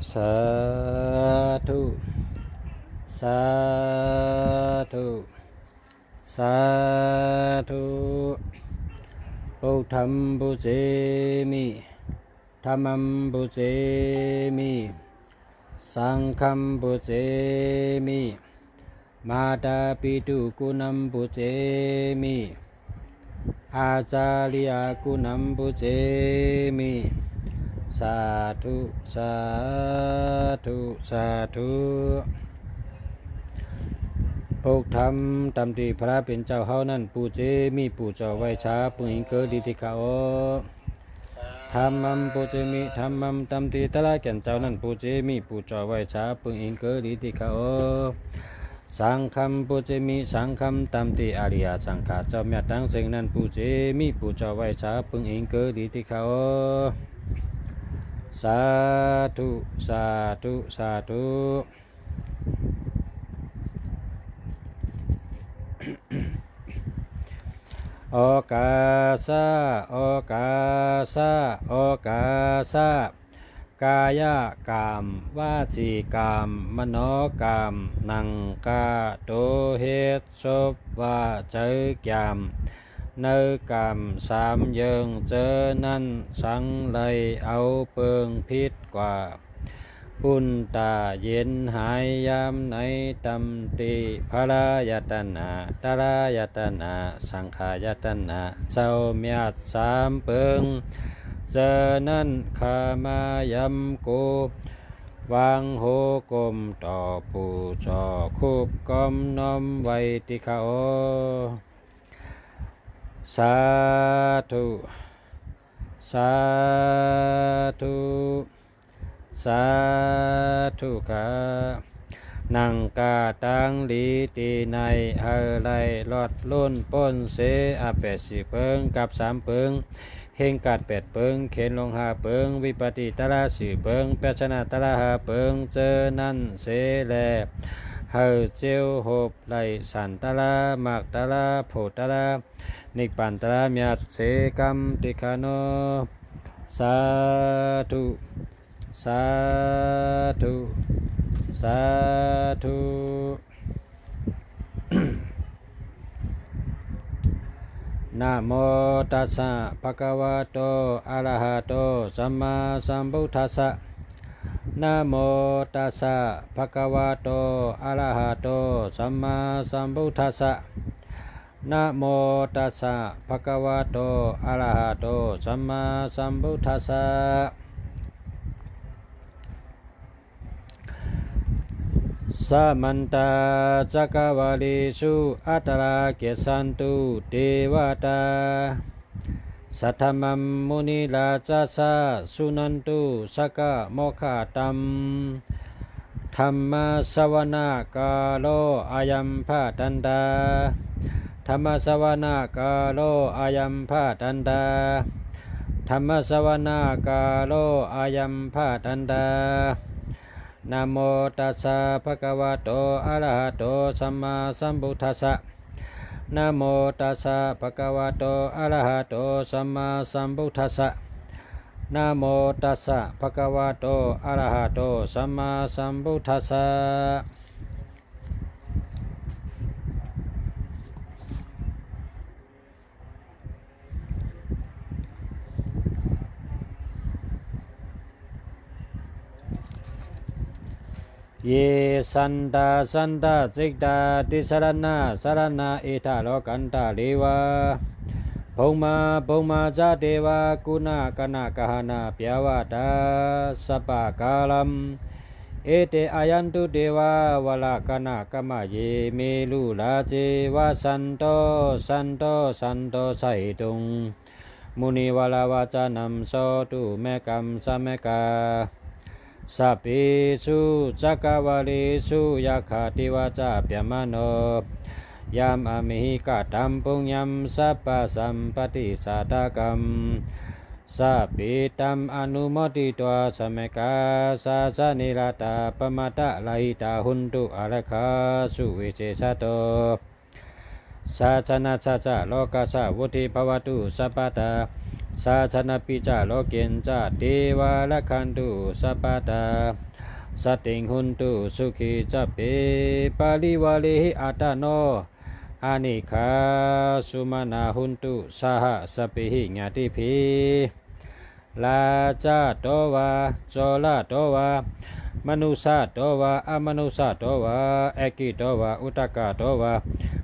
Satu, satu, สาธุพุทธัมปุเจมิธัมมัมปุเจมิสังฆัมปุเจมิมาตาปิตุกุณัมปุเจมิอาจาริยกุณัมปุเจมิสาธุสาธุสาธุพวกธรรมตามที่พระเป็นเจ้าเฮานั้นปูเจมีปูเจ้าไว้ช้าปูหิงเกิดดีที่เขาธรรมัมปูเจมีธรรมัมตามที่ตละแก่นเจ้านั้นปูเจมีปูเจ้าไว้ช้าปูหิงเกิดดีที่เขาสังฆัมปูเจมีสังฆัมตามที่อริยสังฆาเจ้าแม่ตั้งเสงนั้นปูเจมีปูเจ้าไว้ช้าปูหิงเกิดดีที่เขาสาธุสาธุสาธุโอกาสะโอกาสะโอกาสะกายกรรมวาจีกรรมมโนกรรมนังกาโตเหตุศพว่าเจอกรรมเนื้อกรรมสามเยิงเจอนั้นสังเลยเอาเปิงพิษกว่าปุณตาเย็นหายยามในตำติภรายตนะตรายตนะสังขายตนะเจ้าเมียดสามเปิงเจอนั้นขามายำกูวางโหกลมต่อผู้จอคูบกอมน้อมไว้ที่เขาสาธุสาธุสาธุกะนังกาตังลีตีในเฮไลลอดล้นป้นเสอาเป็ดสี่เปิงกับสามเปิงเฮงกัดเป็ดเปิงเข็นลงหาเปิงวิปติตระสี่เปิงเปชนะตระหาเปิงเจอนั่นเสแลเฮเจียวหบไหลสันตระมากตระโพตระนิกปันตระเมียเสกัมติคาโนสาธุสาธุสาธุนะโมตัสสะภะคะวะโตอะระหะโตสัมมาสัมพุทธัสสะนะโมตัสสะภะคะวะโตอะระหะโตสัมมาสัมพุทธัสสะนะโมตัสสะภะคะวะโตอะระหะโตสัมมาสัมพุทธัสสะสามันตาจักวาลิสุอัตราเกสันตุเทวตาสัทธมัมมุนิลาจัสสะสุนันตุสกะโมคาตัมธรรมสวนาคาโลอายัมภาตันตาธรรมสวนาคาโลอายัมภาตันตาธรรมสวนาคาโลอายัมภาตันตานะโมตัสสะภะคะวะโตอะระหะโตสัมมาสัมพุทธัสสะนะโมตัสสะภะคะวะโตอะระหะโตสัมมาสัมพุทธัสสะนะโมตัสสะภะคะวะโตอะระหะโตสัมมาสัมพุทธัสสะเยสันตาสันตาสิกตาติสรณะสรณะอิทาโลกันตาลิวาภุมาจาเทวากุณากนากหนาเปียวาตาสปะกาลัมเอเตอายันตุเทวาวลากนากมะเยเมลุลาเจวะสันโตสันโตสันโตไสตุงมุนีวลาวาจานัมโสตุเมกัมสะเมกาสัพพิสุจักวาลิสุยะคาติวาจาเปียมโนยามอมิหิกาตัมปุญญัมสัพพะสัมปติสาตกัมสัพพิตัมอนุโมติตวาสเมกาสาสนิราตาปมาตะลาหิตาหุนตุอาระคาสุวิเชชะโตสาชนะชะจาโลกัสสะวุธิภวตุสัพพตาสาชนะปิจาโลเกนจาเทวาละคันตุสัพพตาสติงหุนตุสุขีจัปเปปาลิวาลิหิอัตโน อานิคาสุมานาหุนตุสหสปิหิญาติภิลาจาโตวาโจลาโตวามนุสาโตวาอมนุสาโตวาเอกิโตวาอุตกะโตวา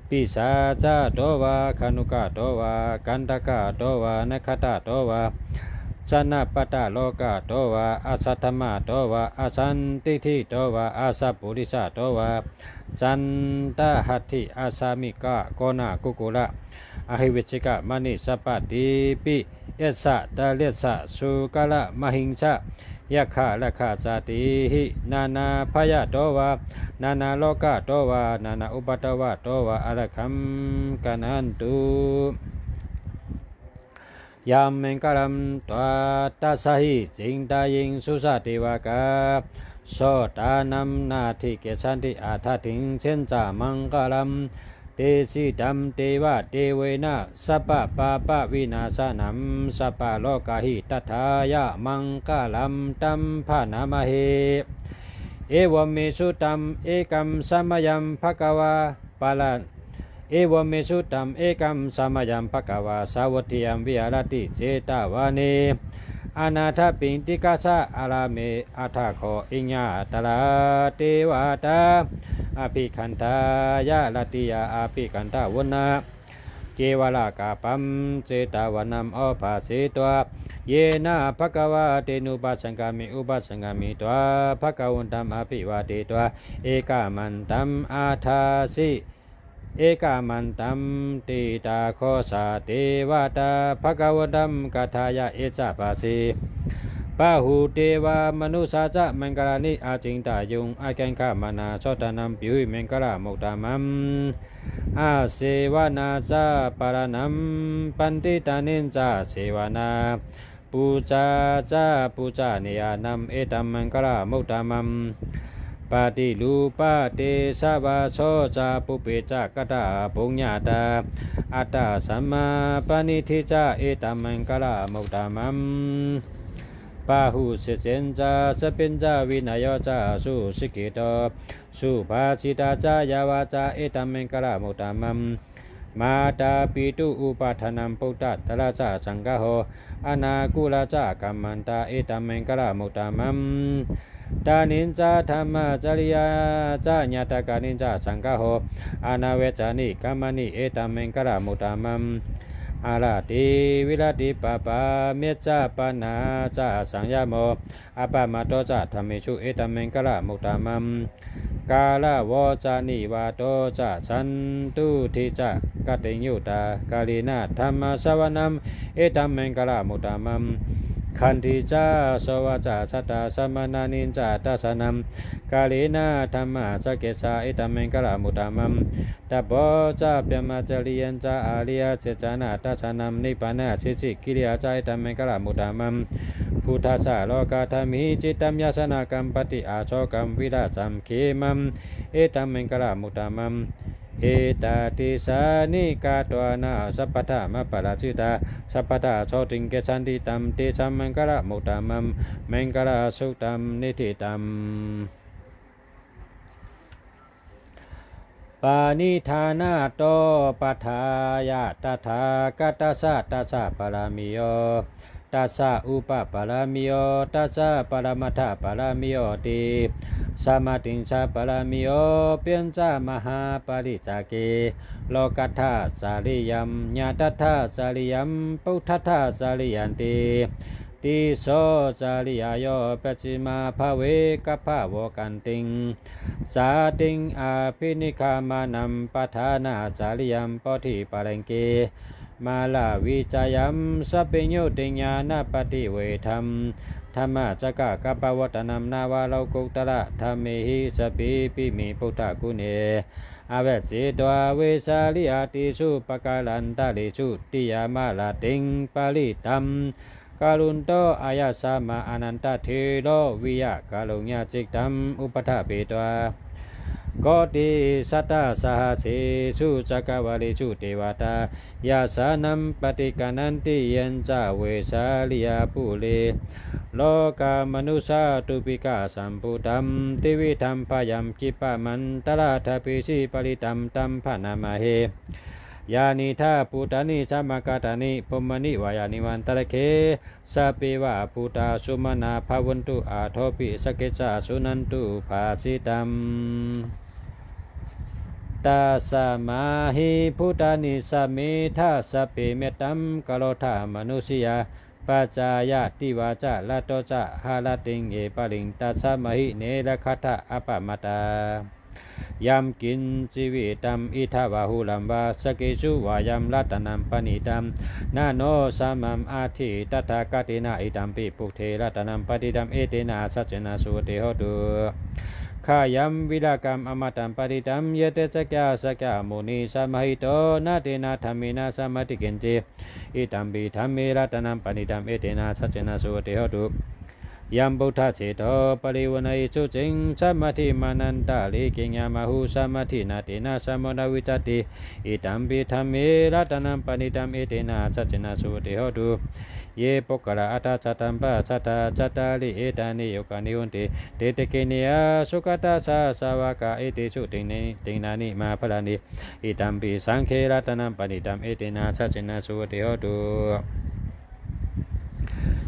ปิสาจาโตวาคานุกะโตวากันตกะโตวานคตะโตวาชนะปตะโลกะโตวาอาสัทธมะโตวาอาสันติทิโตวาอาสัพปุริสะโตวาจันตหัตถิอาสามิกะโกนากุกุระอหิวิชิกะมณิสปติปิยสสะตะเลสสะสุกะละมหิงชะยะคะละคะจาติหินานาพยะโตวานานาโลกะโตวานานาอุปตวะโตวาอรคัมกะนันตุยามเมงกะรัมตวาตัสสะหิจิงตายิงสุสะเทวกาโสตานัมนาทิเกสันติอาทัติงเชนจามังกะรัมเตสิดัมเทวะเทเวนะสัพพะปาปะวินาศนัมสัพพะโลกาหิตัทธายะมังกะลัมตัมภานามเหเอวเมสุตัมเอกัมสัมมยัมภควาปาลันเอวเมสุตัมเอกัมสัมมยัมภควาสาวัตถิยัมวิหารติเจตวานีอนาถปิงติกาสะอาราเมอัฏฐโคอิญญาตลาเทวตาอภิคันธายะลติยาอภิคันธาวนาเกวลากาปัมเจตาวนัมอภาสิตวะเยนะภะคะวะเตนุปัสสังกามิอุปัสสังกามิตวะภะคะวันตัมอภิวาเตตวะเอกามันตัมอาทาสิเอกามันตัมติตาโคสาเทวตาภะคะวันตัมกัทธายะเอจภาสีปะหูเทวามนุสาจะมังกรานิอาจิงตายุงอาแกงขมานาโชตนัมปิวมังกรามุตตามัมอาเสวนาจาปารนัมปันติตานินจาเสวนาปูจาจาปูจาเนียนัมเอตัมมังกรามุตตามัมปาติลูปาเตสาวาโสจาปุเปจากตาปุญญาตาอัตตาสัมมาปณิทิจาเอตัมมังกรามุตตามัมปาหุสิเจนจาสปินจาวินัยจาสุสิกิโตสุภาชิตาจายาวาจาเอตัมมังกรามุตตามัมมาตาปิตุอุปาทานัมปุตตะตระจาสังฆโหอนาคุลาจากัมมันตาเอตัมมังกรามุตตามัมตานินจาธรรมจริยาจาญาตกานินจาสังฆโหอนาเวจานิกัมมณิเอตัมมังกรามุตตามัมอาราติวิรติปปาเมจจาปนาจาสังยโมอปมาโตจาธรรมิชุเอตัมมังกรามุตตามัมกาลาวจานิวาโตจาสันตุทิจากติยุตากาลีนาธรรมสวนัมเอตัมมังกรามุตตามัมขันธิจาสวาจาชตาสมนานินจาตัสนัมกาลีนาธรรมะสเกสาเอตัมมังกรามุตตามัมตบโบจาเปียมาจริยันจาอาริยเจจานาตัสนัมนิพพานะชิจิกิริยาจาเอตัมมังกรามุตตามัมพุทธะโลกาธรรมิจิตตัมยาสนากัมปติอาโชกัมวิราจัมเขมัมเอตัมมังกรามุตตามัมเอตติสานิกาตวนาสัพพะมะปะราชิตาสัพพะโชติงเกสันติตัมเตชัมมังกรามุตตามัมมังกราสุตัมนิทิตัมปานิธานาโตปัฏฐายะตถาคตสะตัสสะปรามิโยตัสสะอุปปารามิโยตัสสะปรมัตถปารามิโยติสมาติงชาปรามิโยเปียนจามหาปริจาเกโลกัตถาสาริยัมญาตัตถาสาริยัมปุถัตถาสาริยันติติโสจาริยโยปัจจิมาภเวกัพพะโวกันติงสาติงอาภินิคามานัมปทานาจาริยัมปทิปารังเกมาลาวิจายัมสัพพิโยติญาณปฏิเวทัมธรรมะจักกะกัปปวัตนัมนาวาโลกุตระธรรมิหิสปิปิมิพุทธกุเนอเวจิตวาเวสาลิอาติสุปกาลันตาลิสุติยามาลาติงปาลิตัมกาลุนโตอายาสามาอนันตเทโลวิยะกาลุญญาจิกตัมอุปถาปิตวา ก็ติสัตตาสหเสสุจักวาลิชุเทวตายาสานัมปฏิกานันติยัญจาเวสาลิยาปุเลโลกามนุสาตุปิกาสัมพุตัมติวิธรรมพยัมกิปะมันตลาทปิสีปริตัมตัมพนามาเฮยานิธาปุตานิสัมมกตานิปุมมณิวายานิวันตระเคสัพพิวะปุตาสุมาณาภวันตุอาโทปิสเกจาสุนันตุภาสิตัมตาสมาหิพุทธานิสเมธาสเปเมตัมกโลธามนุสยาปัจจายาติวาจาลาโตจาหาลติงเอปะลิงตัสสมหิเนรคตะอปมาตายามกินชีวิตัมอิทาวาหุลัมวาสกิสุวายามรัตนัมปณิตัมนาโนสัมมัมอาทิตถากตินาอิตัมปิปุเทรัตนัมปฏิดัมเอเตนะสัจจนาสุเตโหตุขายัมวิลากรรมอมตัมปฏิตัมเยเตสกยาสกยามุนีสมหิโตนาเตนะธรรมินาสมติเกนเจอิตัมปิธรรมิรัตนัมปณิตัมเอเตนะสัจจนาสุเตโหตุยัมบุทธเจโตปริวนัยสุจิงสมาธิมานันตาลิกิญญามาหุสมาธินาตินาสมนาวิจติอิตัมปิธรรมิรัตนัมปณิตัมเอเตนะสัจจนาสุเตโหตุเยปุกระอัตสัตตัมปะสัตตาจัตตาลิเอตานิโยกานิวันติเตเตเกเนียสุขตาสาสาวกาเอติสุติงนานิมาพลานิอิตัมปิสังเครัตนัมปณิตัมเอเตนะสัจจนาสุเตโหตุ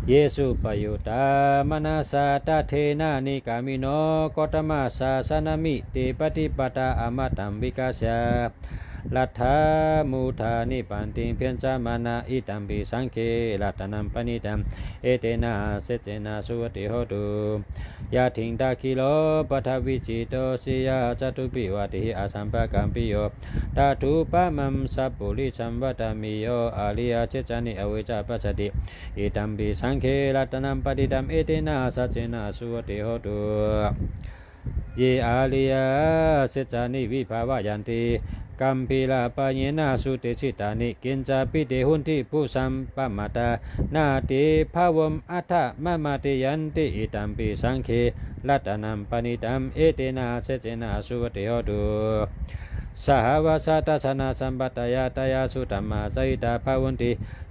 เยสุปยุตามนาสาตเทนานิกามิโนโกตมาสาสนามิติปฏิปตาอมตัมวิกาสาลัทธามุธานิปันติเพียรจามานาอิตัมปิสังเครัตนัมปณิตัมเอเตนะเสเจนะสุวติโหตุยาทิงตาคิโลปัทวิจิโตสิยาจตุปิวัติอาสัมปะกัมปิโยตาทุปะมัมสัพปุริสัมวัตมิโยอาลิยาเจจานิอเวจาปัสสติอิตัมปิสังเครัตนัมปฏิตัมเอเตนะสัจเจนะสุวติโหตุเยอาลิยาเจจานิวิภาวะยันติกัมพิลาปะเยนะสุเตชิตานิกินจาปิเตหุนติผู้สัมปะมาตานาติภาวมอัฏฐมะมาติยันติอิตัมปิสังเครัตนัมปณิตัมเอเตนะเสเจนะสุวติโหตุสหวาสาตัสนาสัมปัตยาตยาสุตัมมาใจตาภาวันติ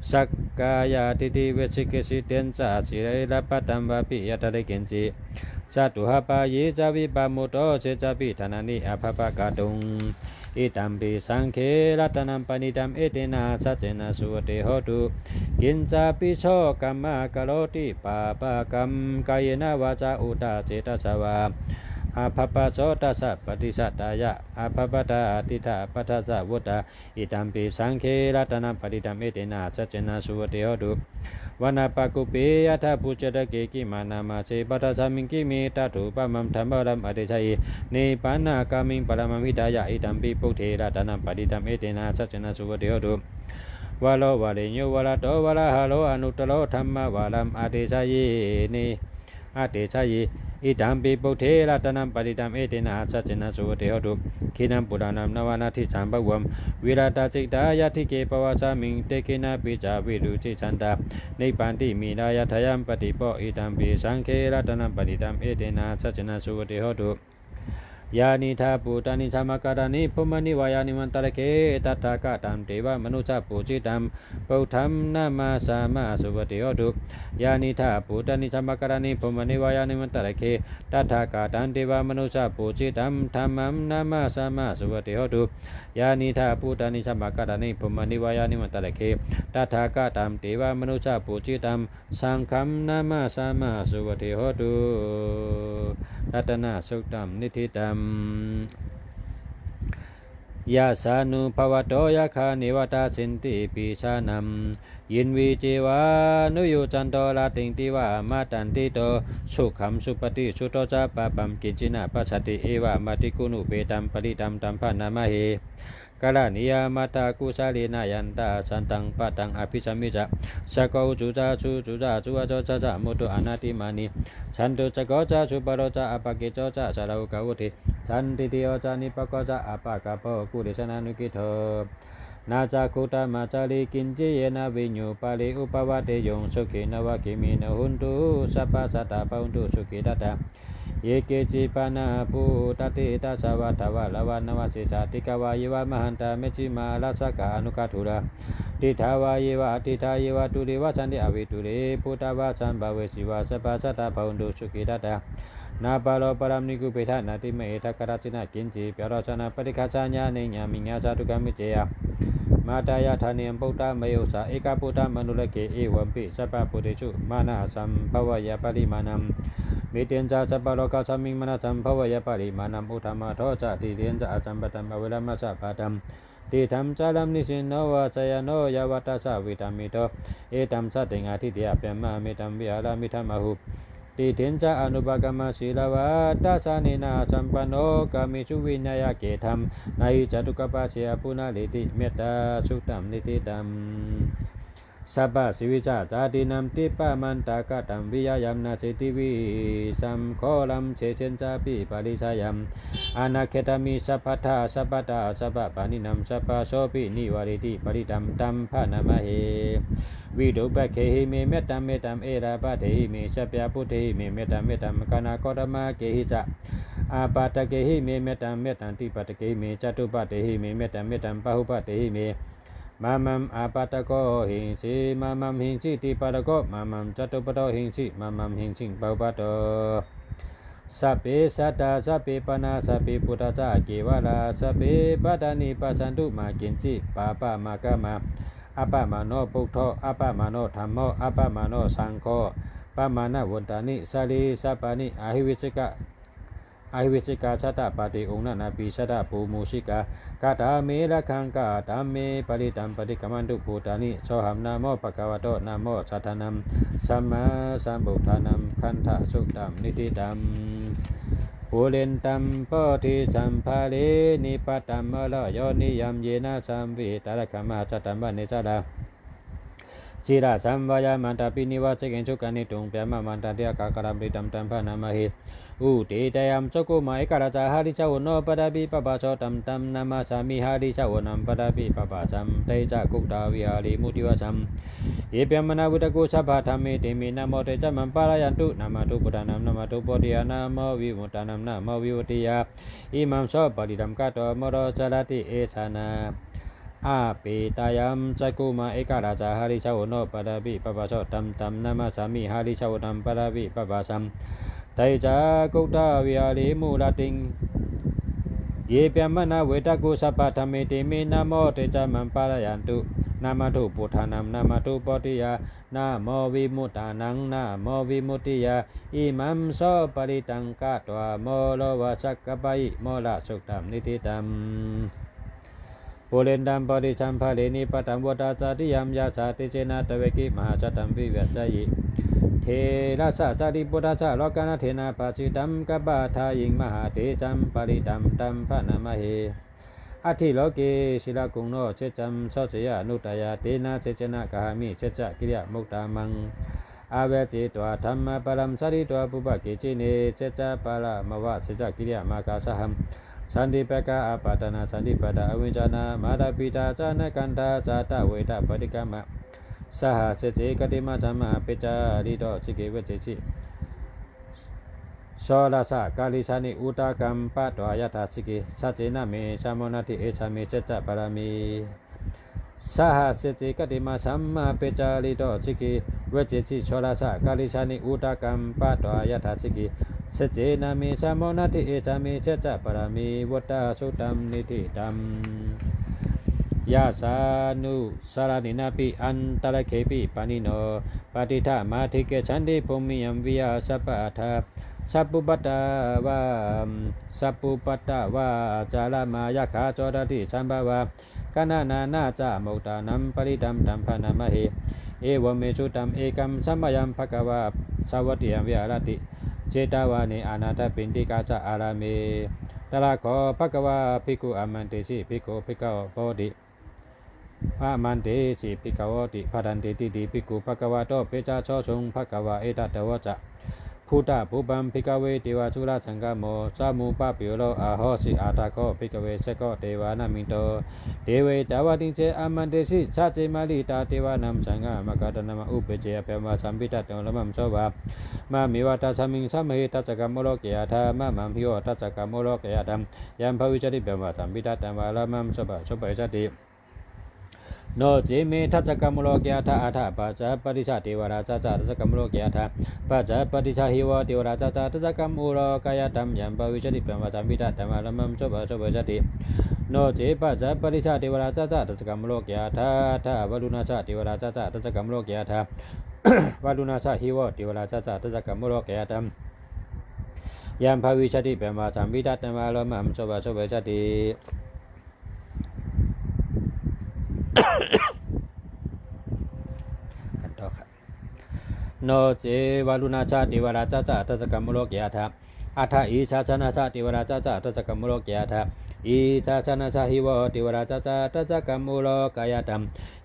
สักกายาติติเวชิกิสิเตนจาสิเรลปัตตัมวะปิยตะเรเกนจิสัตุหปะเยจาวิปมุตโตเจจาปิธนานิอภปะกาตุงอิตัมปิสังเครัตนัมปณิตัมเอเตนะสัจเจนะสุวติโหตุกินจาปิโชกัมมะกะโลติปาปะกัมกายนะวาจาอุตตาเจตสวาอาภปะโสตัสสะปฏิสัตตายะอาภปตาติถาปัฏฐสะวุตตาอิตัมปิสังเครัตนัมปณิตัมเอเตนะสัจเจนะสุวติโหตุวนาปกุเปยะทาปุจตะเกกิมานามาเสปัฏฐสามิงกิเมตถุปะมัมธัมมะรัมอเดชัยเนปานากามิงปรมัมหิตายะอิตัมปิปุเทระตนัมปฏิตัมเอเตนะสัจจนะสุวติโหตุวะโลวะเลโยวะละโตวะละหะโลอนุตตโลธัมมะวะลัมอเดชัยเนอเดชัยอิตัมปิปุเทระตนัมปฏิตัมเอเตนะสัจจนะสุวติโหตุขีนัมปุรานัมนวานาทิสัมภวัมวิราตจิตตายะทิเกปวาสามิงเตกินาปิจาวิรุจิชันตานิปันติมีนายทยัมปฏิปอิตัมปิสังเครัตนัมปฏิตัมเอเตนะสัจจนะสุวติโหตุยานิธาปุตานิธรรมการานิภุมณิวายานิมันตระเคตัตถากตัมเทวมนุษย์ปุจิตัมปุถัมนามาสามาสุวติโหตุยานิธาปุตานิธรรมการานิภุมณิวายานิมันตระเคตัตถากตัมเทวมนุษย์ปุจิตัมธรรมัมนามาสามาสุวติโหตุยานิธาปุตานิธรรมการานิภุมณิวายานิมันตระเคตัตถากตัมเทวมนุษย์ปุจิตัมสังฆัมนามาสามาสุวติโหตุรัตนะสุตัมนิธิตัมยาสานุภวโตยะคานิวัตาสินติปิชานัมยินวิจิวานุยุจันโตลาติงติวามาตันติโตสุขัมสุปฏิสุโตจะปะปัมกิจินาปัสสติเอวามาติกุนุเปตัมปริตัมตัมปะนามะเฮกาลานิยามาตากุสาลีนายันตาสันตังปะตังอภิสัมมิจะสะโกจุจาจุจุจาจุวะโจจะจะมุตุอนาติมานิสันตุจะโกจะจุปะโรจะอปะเกโจจะสะเรากะวุติสันติติโอจะนิปะโกจะอปะกะโพกุริสนานุกิโทนาจาคุตามาจาริกินจิเยนะวิญญูปาลิอุปวะเตยงสุขินวะกิมินหุนตุสัพพะสัตตาปะหุนตุสุขิตัตตา เยเกจิปานาภูตติตาสวัตวะละวันนวสิสาติกวายวะมหันตาเมจิมาลาสกาอนุกาทุระติทาวายวะติทายวะตุริวะสันติอวิตุเรพุทธวะสัมภเวสิวะสัพพะสัตตาภวันตุสุขิตตานาปาโลปรามนิกุเปธานาติเมตากราชินากินจิเปรชนะปริคัจญาเนญามิญาสาตุกามิเจยมาตายาธานิยมปุตตะมโยสาเอกปุตตะมนุลเกเอวัมปิสัพพะปุริชุมานะสัมภวยปริมานัมมิเตียนจาสัพพะโลกาสัมมิงมนะสัมภวยปริมานัมอุทธมาโทจะติเตียนจะอาจัมปตัมอเวลามัสสะปะตัมติธรรมจารัมนิสินโนวาสยโนยวัตตสะวิตามิโตเอตัมสัตติงาทิเตียเปมะมิตัมวิหารามิธรรมหุติเทนจาอนุปกรรมศีลวัตตสานินาสัมปันโนกามิชุวิญญาเกธรรมนายิจตุกปัสสยปุณลิติเมตตาสุตัมนิติตัมสัพพะสิวิจาจาตินัมติปะมันตากะตัมวิยยัมนาเจติวิสัมโคลัมเชเชนจาปิปาริสายัมอนาเคตามิสัพพทาสัพพตาสัพพปานินัมสัพพโสปินิวาริติปริตัมตัมภนามะเหวิโดปะเคหิเมเมตตัมเมตัมเอราปะเทหิเมสัพพะพุทธิเมเมตตัมเมตัมกนาโคตมะเกหิจะอาปาตะเกหิเมเมตตัมเมตันติปะตะเกหิเมจตุปะเทหิเมเมตตัมเมตัมปะหุปะเทหิเมมามัมอาปาตะโกหิงสีมามัมหิงสีติปะตะโกมามัมจตุปะโตหิงสีมามัมหิงสิปะหุปะโตสัพเพสัตตาสัพเพปนาสัพเพพุทธะจะเกวะลาสัพเพปัตตานิปัสสันตุมากินจิปะปะมะกะมาอัปปะมาโนพุทโธอัปปะมาโนธัมโมอัปปะมาโนสังโฆปะมานะวัตตานิสาลีสัพพานิอหิวิจิกาสัตตปฏิองค์นาปิสัตตปูมุสิกากาตาเมระคังกาตาเมปริตัมปฏิกัมมันตุภูตานิโสหัมนะโมปะคะวะโตนะโมสัทธานัมสัมมาสัมพุทธานัมคันธะสุตัมนิติตัมปุเรนตัมโพธิสัมภาเรนิปตัมมะละโยนิยัมเยนะสัมวิตาระคัมมะสัตตัมมะเนสดาจิระสัมวายามันตาปินิวาสเกนชุกันิตุงเปียมะมันตาเดียกากรัมริตัมตัมภนามะหิอุติตยัมจกุมาเอกราจาหาริชาวโนปดาบิปปะโชตัมตัมนามาสามิหาริชาวนัมปดาบิปปะจัมเตจักกุตาวิหาริมุติวะจัมเยเปียมนาวุตกุสัพพะธรรมิติมินะโมเตจัมมัมปะรายันตุนามาตุปุตานัมนามาตุโพธิยานะโมวิมุตตานัมนะโมวิวุติยาอิมัมโสปริดัมกะโตโมโรจารติเอชานาอาปิตายัมจักกุมาเอกราจาหาริชาวโนปดาบิปปะโชตัมตัมนามาสามิหาริชาวนัมปดาบิปปะจัมไตจากุตาวิหาริมูลติงเยเปียมนาเวตกุสัพพะธรรมิติมินะโมเตจัมมัมปะรายันตุนามาตุปุถานัมนามาตุโพธิยานะโมวิมุตตานังนะโมวิมุตติยาอิมัมโสปริตังกะตวะโมโลวะสักกะปะอิโมละสุตัมนิติตัมปุเรนดัมปริสัมภาเรนิปตัมวตาจาติยัมยาสาติเจนะตะเวกิมหาจัตตัมวิเวจยิเทระสะสาริปุตตะโลกานะเทนะปัจจิตัมกัปปะทายิงมหาเตจัมปริตัมตัมภนามะเหอธิโลเกศิลากุงโนเชจัมโสเสยะนุตยาเตนะเชจนะกหามิเชจะกิริยมุตตามังอาเวจิตวะธรรมปรัมสาริตวะปุปะเกจิเนเชจะปะละมวะเชจะกิริยมากาสหัมสันติปะกะอปาตนาสันติปะดาอวิจานามาดาปิตาจานะกันตาจาตะเวทะปฏิกามะสหเสเจกติมาจัมมาเปจาริโตจิเกเวเจจิโสลาสะกาลิสานิอุตากัมปะตวายตาจิเกสัจเจนะเมชามนาติเอชามิเจจะปารามิสหเสเจกติมาจัมมาเปจาริโตจิเกเวเจจิโสลาสะกาลิสานิอุตากัมปะตวายตาจิเกสัจเจนะเมชามนาติเอชามิเจจะปารามิวัตตาสุตัมนิติตัมยาสานุสารนินาปิอันตระเคปิปานิโนปฏิทามาธิเกชันติภูมิยัมวิยาสัพพะทาสัพพุปัตตาวาจารามายาขาจรติสัมภาวากนานานาจามุตตานัมปริดัมตัมภนามะเหเอวเมสุตัมเอกัมสัมมยัมภะคะวะสาวัตติยัมวิหารติเจตาวานิอานาถปินติกาจาอาราเมตระโขภะคะวะภิกขุอามันติสิภิกขุภิกขโพธิอามันติสิภิกขโวติภรันติติติภิกขุภะคะวะโตเปจาโชชุงภะคะวะเอตตะวะจะพุทธภูปัมภิกขเวเทวะสุรสังฆโมสามุปะปิโลอาโหสิอาตาโคภิกขเวเสโกเทวานามิโตเทเวตาวติเจอามันติสิสัจเจมาลิตาเทวานัมสังฆมะกะตนะมะอุปเจยะเปมะสัมปิตะตะละมัมโสวะ มามิวะตัสมิงสัมหิตัสสะกัมโมโลเกยะธามะมัมพิโยตัสสะกัมโมโลเกยะธามยัมภวิชติเปวะสัมปิตัตตัมวะละมัมสบะสบะสติโนจิเมทัสสะกัมโมโลเกยะธาอาทาปัจจปฏิชาเทวราชาตัสสะกัมโมโลเกยะธาปัจจปฏิชาหิวะเทวราชาตัสสะกัมโมโลกายะธรรมยัมภวิชติเปวะสัมปิตัตตัมวะละมัมสบะสบะสติโนจิปัจจปฏิชาเทวราชาตัสสะกัมโมโลเกยะธาธาวรุณาชาเทวราชาตัสสะกัมโมโลเกยะธาวรุณาชาหิวะเทวราชาตัสสะกัมโมโลเกยะธรรมยัมภวิชติเปวะสัมปิตัตตัมวะละมัมสบะสบะสติโนเจวารุณาชาติวราชาตัสสะกัมโมโลเกยะธาอัฏฐอิชาชนะชาติวราชาตัสสะกัมโมโลเกยะธาอิชาชนะชาหิวะติวราชาตัสสะกัมโมโลกายะธรรม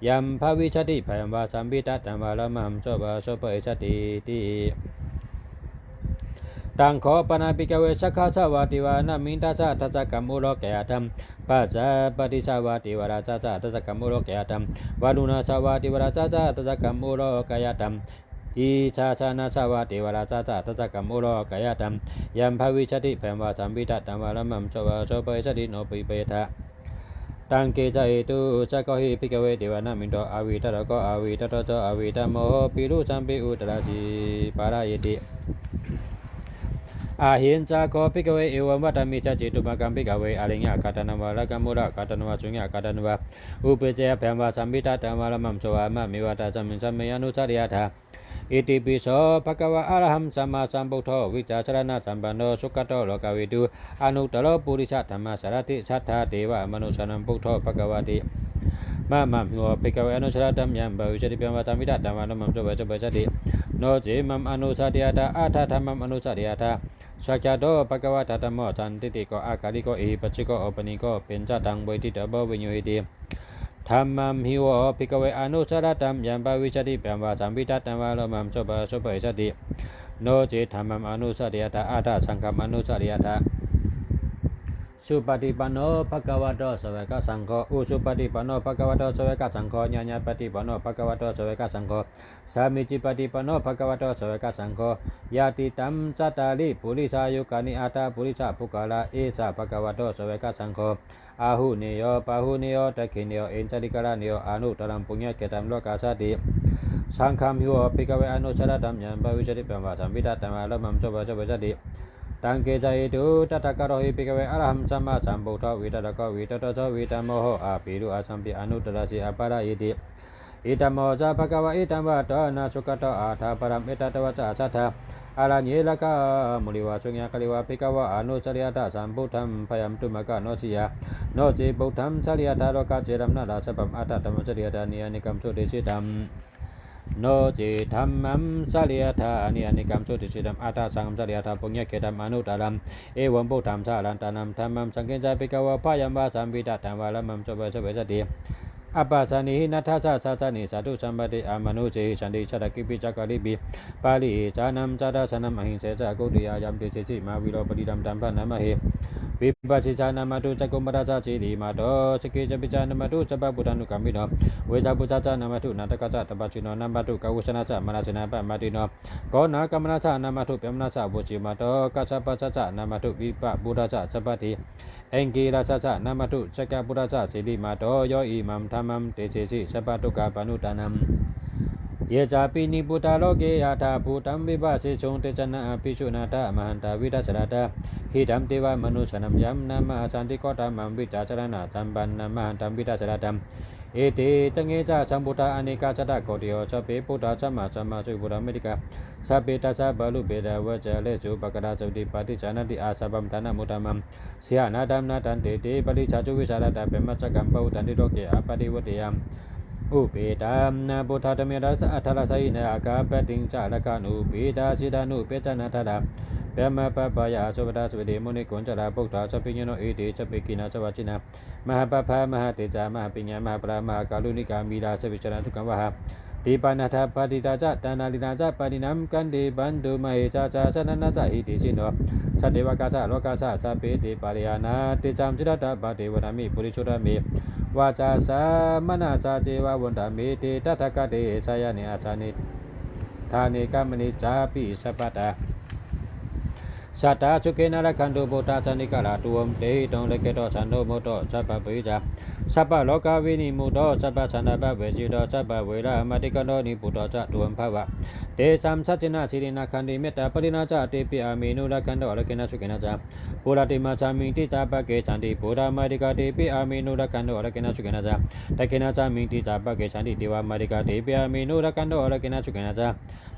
ยัมภวิชติภยัมวาสัมปิตัตตัมวะละมัมสบะสบะสติติตังโคปนาปิกเวสักขะสวาติวานามินตัสสะตัสสะกัมโมโลเกยะธรรมปัจจปฏิสาวาติวราชาตัสสะกัมโมโลเกยะธรรมวารุณาสาวาติวราชาตัสสะกัมโมโลกายะธรรมอิชาชนะสาวาติวราชาตัสสะกัมโมโลกายะธรรมยัมภวิชติภยัมวาสัมปิตัตตัมวะละมัมสบะสบะสติโนปิเปทะตังเกจายตุสักขะหิภิกขเวเทวานามินโตอาวิตระโกอาวิตระโตอาวิตโมปิรุสัมปิอุตระสีปารายติอาหินจาโคภิกขเวเอวมัตตมิจจิตุมะกัมภิกขเวอริญญากัตนวะละกัมมุระกัตนวะสุญญากัตนวะอุปเจยภยัมวาสัมปิตัตตัมวะละมัมสวามะมิวะตัสมิงสัมเมยานุสริยะธาอิติปิโสภะคะวะอะระหังสัมมาสัมพุทโธวิจารสรณะสัมปันโนสุขโตโลกวิทูอนุตตรปุริสธรรมสารติสัทธาเทวมนุสนังพุทโธภะคะวะติมะมัมโนภิกขเวอนุสรตัมยัมภวิชติภยัมวาสัมปิตัตตัมวะละมัมสบะสบะสติโนจิมัมอนุสติยะธาอาทัธรรมัมอนุสติยะธาสัจจโตภะคะวะตะธัมโมสันติติโกอากาลิโกอิปัสสิโกโอปนิโกเป็นจตังเวทิตบวิญโยหิติธรรมัมหิวะภิกขเวอนุสรตัมยัมภวิชติภยัมวาสัมปิตัตตัมวะละมัมสบะสบะสติโนจิธรรมัมอนุสติยะธาอาทัสังฆัมอนุสติยะธาสุปฏิปันโนภะคะวะโตสาวกสังโฆอุสุปฏิปันโนภะคะวะโตสาวกสังโฆญาณปฏิปันโนภะคะวะโตสาวกสังโฆสามิจิปฏิปันโนภะคะวะโตสาวกสังโฆยาติตัมจัตตาริปุริสายุกานิอาตาปุริสาภุกาลาเอสาภะคะวะโตสาวกสังโฆอาหุเนโยปะหุเนโยตะขิเนโยเอนจติกะระเนโยอนุตตรังปุญญเกตัมโลกาสติสังฆัมหิวะภิกขเวอนุสรตัมยัมภวิชติภยัมวาสัมปิตัตตัมวะละมัมสบะสบะสติตังเกจายตุตัตตะกะโรหิภิกขเวอรหังสัมมาสัมพุทโธวิตระโกวิตระโตวิตโมโหอาปิรุอาสัมปิอนุตตรสีอปารายติอิตัมโมจะภะคะวะอิตัมวะโตนะสุขโตอาทาปรัมเอตตะวะจะสัทธาอารัญเยละกะมุลิวะสุญญากะลิวะภิกขวะอนุสริยะตะสัมพุทธัมภยัมตุมะกะโนสิยะโนจิพุทธัมสริยะตะโลกะเจรัมนะราสปัมอัตตะธัมมสริยะตะนิยานิกัมสุติสิตัมโนจิธัมมัมสริยะตะนิยานิกัมสุติสิตัมอัตตะสังฆัมสริยะตะปุญญเกตัมอนุตตรัมเอวัมพุทธัมสารันตานัมธัมมัมสังฆิจาภิกขวะภยัมวาสัมปิตัตตัมวะละมัมสบะสบะสติอปัสสานินัทธาสาสานิสาธุสัมปติอามนุเจสันติชาตกิปิจักกะลิบิปาลิจานัมจาราสนัมอหิงเสสะกุติยายัมติเสสิมาวิโรปฏิดัมตัมปะนะมะเหวิปัสสิจานามาตุจักกุมราชาจิริมาโตสกิจปิจานามาตุสัพพะพุทธานุกัมมิโนเวจาปุจจานามาตุนาตกะจตปะจิโนนามาตุกะวุชนะจามนาชนะปะมาติโนโกนากัมมนาชานามาตุเปมนาชาวุจิมาโตกัสสะปัสสะนามาตุวิปะบุราชาสัพพะติเองกีราชานามาตุจักกะปุราชาสิริมาโตโยอิมัมธัมมัมเตเสสิสัพพะตุกะปานุตานัมเยจาปินิพุทธาโลเกยาธาภูตัมวิปัสสิชงเตจนะอภิชุนาตะมหันตาวิทัสสะตาหิดัมเทวมนุสนัมยัมนามาสันติโกตัมมัมวิจาจารณะสัมปันนามหันตัมวิทัสสะตาเอติตังเอจาสัมพุทธาอเนกาจตะโกติโยสัพเพพุทธาสัมมาสัมมาสุพุทธาเมติกาสัพเพตัสสะบาลุเบดาวะเจเลสุปะกะดาสุติปฏิจานะติอาสัพพัมทานะมุตตมัมเสียนาดัมนาตันเตติปริชาจุวิสารตาเปมัสสะกัมปะอุตันติโลเกอปฏิวัติยามอุเปตามนาพุทธาธรรมรัสอัทธาสัยนาอากาปติงจาระกานุเปตาสิดานุเปจนาทดาเปมะปะปะยาสุปดาสุเดมุนิกุญจาราปุตตาสัพพิญโนเอติสัพพิกินาสวัจจินามหาปะภามหาเตจามหาปิญญามหาปรามหากาลุนิกามีราสวิชนะทุกขังวะหาติปานาทาปฏิตาจะตานาลินาจะปฏินัมกันติบันตุมเหจาจาชนะนาจะอิติชิโนสัตเทวกาจะโลกาจะสัพเพติปาริยานาติจามจิตตะปะเทวนามิปุริชุระมิวาจาสามนาจาเจวะวันตามิติตัทธกะเตสายานิอาจานิ ธานิกามณิจาปิสัพพตาสัตตาสุเกนะระคันโตโพธาสนิกาลาตุมเตตงเลเกโตสันโตโมโตสัพพะปิจาสัพพะโลกาวินิมุตโตสัพพะสันตปะเวจิโตสัพพะเวรามติกันโตนิปุตโตจะตุมภวะเตสัมสัจจินาสิรินาคันติเมตตาปรินาจาเตปิอามินุระคันโตอรเกนะสุเกนะจาปุระติมาจามิติจาปะเกจันติปุระมาติกาเตปิอามินุระคันโตอรเกนะสุเกนะจาตะเกนะจามิติจาปะเกจันติเทวามาติกาเตปิอามินุระคันโตอรเกนะสุเกนะจา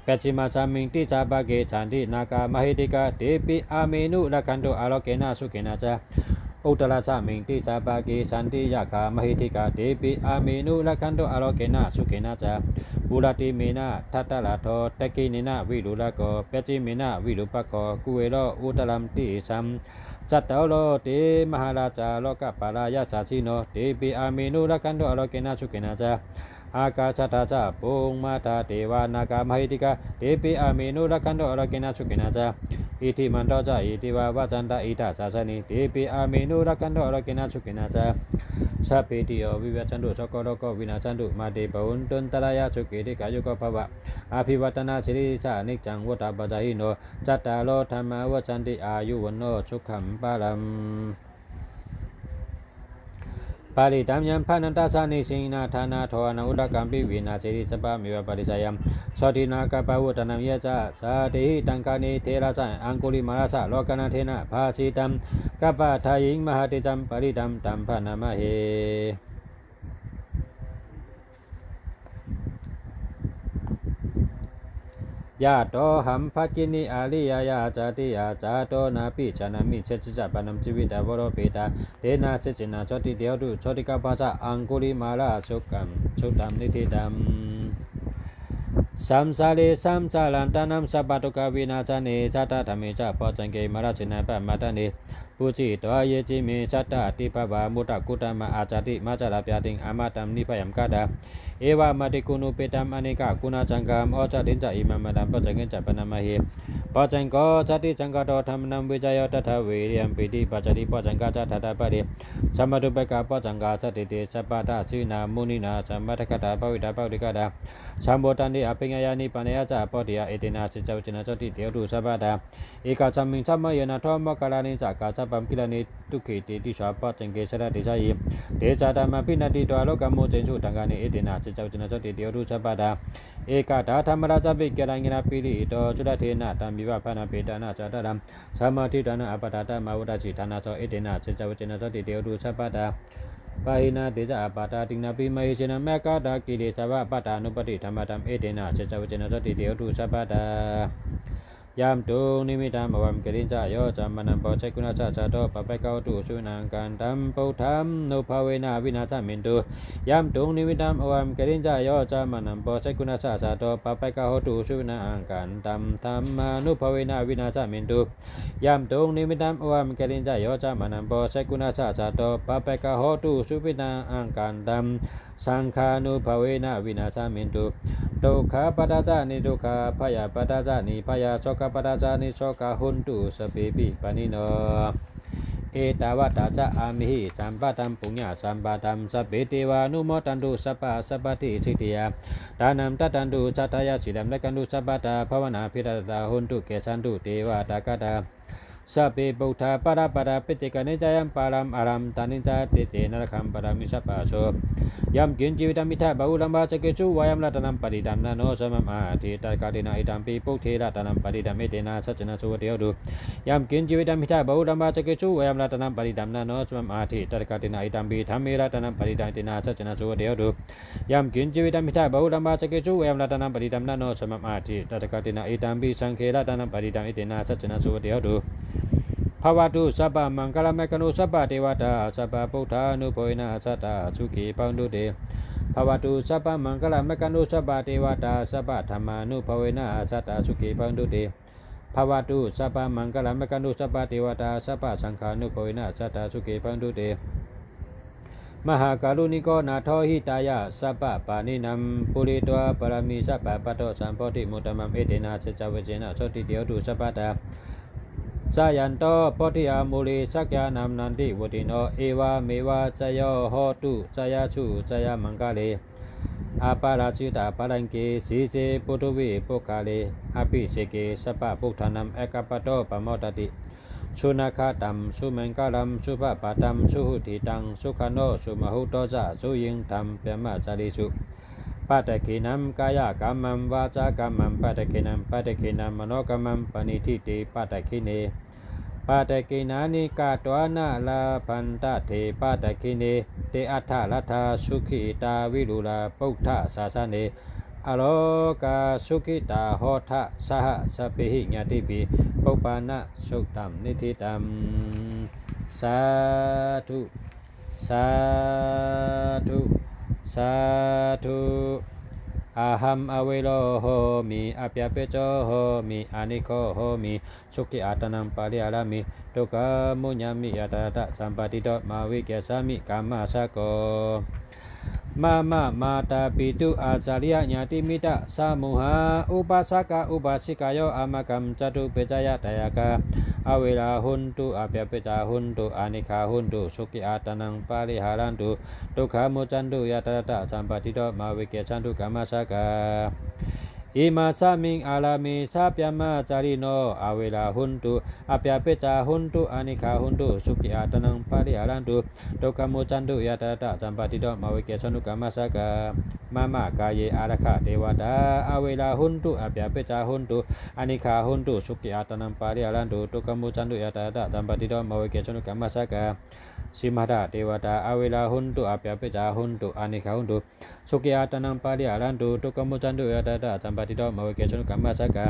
ปัจจิมาจามิติจาปะเกจันตินากามหิติกาเตปิอามินุระคันโตอรเกนะสุเกนะจาอุตตรจามิติจาปะเกจันติยะคามหิติกาเตปิอามินุระคันโตอรเกนะสุเกนะจาบุรติเมนะทัตตะลาโทตะกินินะวิรุลโกปัจจิเมนะวิรุปโกกุเวโรอุตตรัมติสัมจัตตโลเตมหาราชาโลกปารายาชาชิโนเตปิอามินุระคันโตอรเกนะสุเกนะจาอากาศตาจาปุงมาตาเทวานากามหิติกาเตปิอามินุระคันโตอรเกนะสุเกนะจาอิทิมันโตจาอิติวาวาจันตาอิตาสาสนิเตปิอามินุระคันโตอรเกนะสุเกนะจาสัพพิติโยวิวัชชันตุสกโรโกวินาชันตุมาเตปะอุนตุนตรายาสุเกติกายุโกภวะอาภิวัตนาสิริสานิจังวุตาปจายิโนจัตตาโลธรรมวัชันติอายุวันโนสุขัมปาลัมปาริตัมยังพานันตาสานิสิงนาธานาโทอนาอุดกัมปิวินาสิริสปะมิวะปริสยัมสตินากปะวุตนัมยะจาสาติหิตังกานิเทระสังอังคุลิมาราสะโลกนาเทนะภาสิตัมกัปปะทายิงมหาติจัมปริตัมตัมภนามะเฮยาโตหัมภักินิอาริยายาจาติยาจาโตนาปิชานามิเชจิจัปนัมจิวิตาวโรเปตาเตนะเชจินาโชติเดียวดุโชติกาภาษาอังคุลิมาราสุกัมสุตัมนิติตัมสัมสาเลสัมสาลันตานัมสัพพตุกาวินาชาเนจัตตาธรรมิจาปจังเกมราชนะปะมาตาเนปุจิตวเยจิเมจัตตาติภวามุตตะกุตมะอาจาติมาจาราปยาติงอามาตัมนิพยัมกาดาเอวามาติกุนุเปตัมอเนกากุณาจังกามอจาตินจาอิมามะดัมปจังเกจัปนามะเฮปจังโกจัติจังกโตธรรมนัมวิจายตัทเวริยัมปิติปัจจติปจังกาจัตตาปะเรสัมมาตุเปกาปจังกาจัตติเตสัพพะทาสินามุนินาสัมมาทกตาภวิตาภวิกาดาสัมโบตันติอภิญญานิปัญญาจาปติยาเอตินาสิจาวจินาจติเดียวดุสัพพะดาเอกาจัมมิงสัมมยนาทอมกาลานิจักกาสัพพัมกิลานิทุกขิติติชาปจังเกสระติจายิเตจาธรรมปินาติตวโลกโมเจนสุตังกานิเอตินาสิจาวจินาจติเดียวดุสัพพะดาเอกาดาธรรมราชปิกรังกินาปิริโตจุดเทนะตัมมิวะพานาเปตานาจัตตาสัมมาทิฏฐานะอปตตามาวุตจิฐานาโสเอตินาสิจาวจินาจติเดียวดุสัพพะดาปาหินาเตจาปาตาตินาปิมหิเชนะเมกาดากิเลสวะปตานุปติธรรมตัมเอตินาสิจาวจินาจติเดียวดุสัพพะดายามตุงนิมิตามอวัมเกรินจายโยจามนัมปอเชกุณาชาชาโตปะไปเกาตุสุนังกันตัมปุถัมนุภเวนะวินาชมินตุยามตุงนิมิตามอวัมเกรินจายโยจามนัมปอเชกุณาชาชาโตปะไปเกาตุสุนังกันตัมธัมมานุภเวนะวินาชมินตุยามตุงนิมิตามอวัมเกรินจายโยจามนัมปอเชกุณาชาชาโตปะไปเกาตุสุวินาอังกันตัมสังขานุภเวนะวินาชมินตุทุกขปัตจานิทุกขพยาปัตจานิพยาโสกปัตจานิโสกหุนตุสเปปิปนิโนเอตาวตาจะอามิหิสัมปตัมปุญญาสัมปตัมสัพเพเทวานุโมตันตุสัพพะสัพพติสิทธิยาทานัมตัตันตุสัตยาสิดัมเลกันตุสัพพตาภวนาภิรตาหุนตุเกสันตุเทวตากตาสัพเพปุถาปะระปะระปิติกานิจายัมปารัมอารัมตานิจาติเตนะระคัมปะรามิสัพพะโสยัมกินจีวิตัมมิทะบาหุลัมบาจเกจุวายัมรัตนัมปฏิดัมนาโนสมัมอาทิตากาตินาอิตัมปีปุเทระตนัมปฏิดัมเมเตนะสัจนะสุวเดียวดูยัมกินจีวิตัมมิทะบาหุลัมบาจเกจุวายัมรัตนัมปฏิดัมนาโนสมัมอาทิตากาตินาอิตัมปีธรรมเมระตนัมปฏิดัมเตนะสัจนะสุวเดียวดูยัมกินจีวิตัมมิทะบาหุลัมบาจเกจุวายัมรัตนัมปฏิดัมนาโนสมัมอาทิตากาตินาอิตัมปีสังเขระตนัมปฏิดัมเตนะสัจนะสุวเดียวดูภวตุสัพพมังคลเมกนุสัพพเทวตาสัพพพุทธานุโพยนาสัตตาสุขีปันตุเตภวตุสัพพมังคลเมกนุสัพพเทวตาสัพพธรรมานุโพยนาสัตตาสุขีปันตุเตภวตุสัพพมังคลเมกนุสัพพเทวตาสัพพสังฆานุโพยนาสัตตาสุขีปันตุเตมหาการุณิโกนาทหิตายะสัพพปานินัมปุริตัวปรมิสัพพปัตโตสัมโพธิมุตตมัมเอเตนะเจจเวเจนะโสติเดียวตุสัพพตาสายันโตปฏิยามุลีสักยานามนันติวุติโนเอวาเมวาจโยโหตุจยาชุจยามังกาเล อาปาราชิตาปารังเกสีเจปุตุวิปุคาเลอภิเสเกสปะปุถานัมเอกปโตปโมตติสุนาคาตัมสุเมงกาลัมสุภาปาตัมสุหุติตังสุขโนสุมหุโตจะสุยิงธรรมเปมาจาริสุปัตตกินัมกายกรรมัมวาจากรรมัมปัตตกินัมมโนกรรมัมปณิทิติปัตตกิเนปัตตกินานิกาตวานาลาพันตเทปัตตกิเนเตอัฏฐลัทธาสุขิตาวิรุลาปุถะสาสเนอโลกาสุขิตาโหทะสหสเปหิญาติปิปุปปานะสุตัมนิธิตัมสาธุสาธุสาธุอาหัมอเวโลโหมิอภิเปโจโหมิอานิโคโหมิสุขิอาตนังปาริอารามิตุกามุญญามิยตาตะสัมปติโตมาวิเกสามิกามาสโกมาตาปิตุอาจาริยญาติมิตะสามุหาอุปาสกะอุบาสิกายโยอามกัมจตุเปจายตายกาอเวลาหุนตุอภิเปจาหุนตุอานิคาหุนตุสุขิอาตนังปาริหารันตุตุขามุจันตุยตาตะสัมปติโตมาวิเกชันตุกามาสกาอิมาสามิงอาลามิสาปยามาจาริโนอเวลาหุนตุอภิเปจาหุนตุอานิคาหุนตุสุขิอาตนังปาริหารันตุตุขามุจันตุยตาตะสัมปติโตมาวิเกชันตุกามาสกามามากายอารักขเทวดาอเวลาหุนตุอภิเปจาหุนตุอานิคาหุนตุสุขิอาตนังปาริหารันตุตุขามุจันตุยตาตะสัมปติโตมาวิเกชันตุกามาสกาสิมหะเทวดาอเวลาหุนตุอภิเปจาหุนตุอานิคาหุนตุสุขิอาตนังปาริหารันตุตุกัมมุจันตุยตาตะสัมปติโตมาวิเกชันตุกามาสกา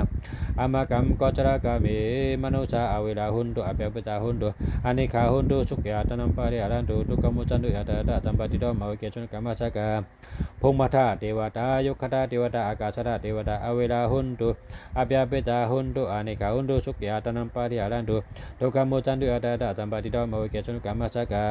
อามากัมโกจรกามิมนุสาอเวลาหุนตุอภิเปจาหุนตุอานิคาหุนตุสุขิอาตนังปาริหารันตุตุกัมมุจันตุยตาตะสัมปติโตมาวิเกชันตุกามาสกาพงมัทธะเทวดายุคตะเทวดาอากาศะเทวดาอเวลาหุนตุอภิเปจาหุนตุอานิคาหุนตุสุขิอาตนังปาริหารันตุตุกัมมุจันตุยตาตะสัมปติโตมาวิเกชันตุกามาสกา